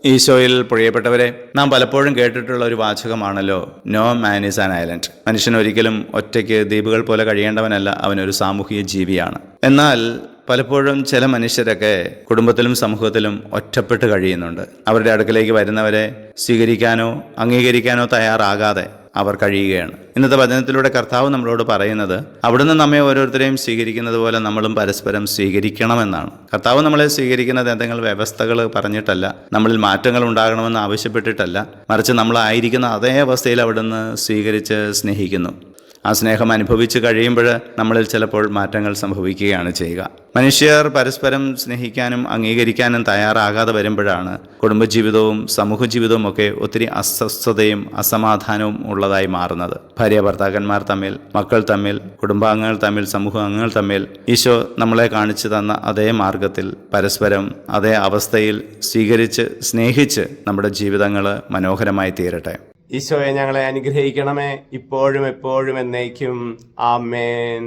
ഈശോയിൽ പ്രിയപ്പെട്ടവരെ, നാം പലപ്പോഴും കേട്ടിട്ടുള്ള ഒരു വാചകമാണല്ലോ, no man is an island. മനുഷ്യൻ ഒരിക്കലും ഒറ്റയ്ക്ക് ദ്വീപുകൾ പോലെ കഴിയേണ്ടവനല്ല, അവനൊരു സാമൂഹിക ജീവിയാണ്. എന്നാൽ പലപ്പോഴും ചില മനുഷ്യരൊക്കെ കുടുംബത്തിലും സമൂഹത്തിലും ഒറ്റപ്പെട്ട് കഴിയുന്നുണ്ട്. അവരുടെ അടുക്കലേക്ക് വരുന്നവരെ സ്വീകരിക്കാനോ അംഗീകരിക്കാനോ തയ്യാറാകാതെ അവർ കഴിയുകയാണ്. ഇന്നത്തെ വചനത്തിലൂടെ കർത്താവ് നമ്മളോട് പറയുന്നത്, അവിടുന്ന് നമ്മെ ഓരോരുത്തരെയും സ്വീകരിക്കുന്നത് പോലെ നമ്മളും പരസ്പരം സ്വീകരിക്കണമെന്നാണ്. കർത്താവ് നമ്മളെ സ്വീകരിക്കുന്നത് എന്തെങ്കിലും വ്യവസ്ഥകൾ പറഞ്ഞിട്ടല്ല, നമ്മളിൽ മാറ്റങ്ങൾ ഉണ്ടാകണമെന്ന് ആവശ്യപ്പെട്ടിട്ടല്ല, മറിച്ച് നമ്മളായിരിക്കുന്ന അതേ അവസ്ഥയിൽ അവിടുന്ന് സ്വീകരിച്ച് സ്നേഹിക്കുന്നു. ആ സ്നേഹം അനുഭവിച്ച് കഴിയുമ്പോൾ നമ്മളിൽ ചിലപ്പോൾ മാറ്റങ്ങൾ സംഭവിക്കുകയാണ് ചെയ്യുക. മനുഷ്യർ പരസ്പരം സ്നേഹിക്കാനും അംഗീകരിക്കാനും തയ്യാറാകാതെ വരുമ്പോഴാണ് കുടുംബജീവിതവും സമൂഹ ജീവിതവും ഒക്കെ ഒത്തിരി അസ്വസ്ഥതയും അസമാധാനവും ഉള്ളതായി മാറുന്നത്. ഭാര്യ ഭർത്താക്കന്മാർ തമ്മിൽ, മക്കൾ തമ്മിൽ, കുടുംബാംഗങ്ങൾ തമ്മിൽ, സമൂഹ അംഗങ്ങൾ തമ്മിൽ ഈശോ നമ്മളെ കാണിച്ചു തന്ന അതേ മാർഗത്തിൽ പരസ്പരം അതേ അവസ്ഥയിൽ സ്വീകരിച്ച് സ്നേഹിച്ച് നമ്മുടെ ജീവിതങ്ങൾ മനോഹരമായി തീരട്ടെ. ഈശോയെ ഞങ്ങളെ അനുഗ്രഹിക്കണമേ, ഇപ്പോഴും എപ്പോഴും എന്നേക്കും. ആമേൻ.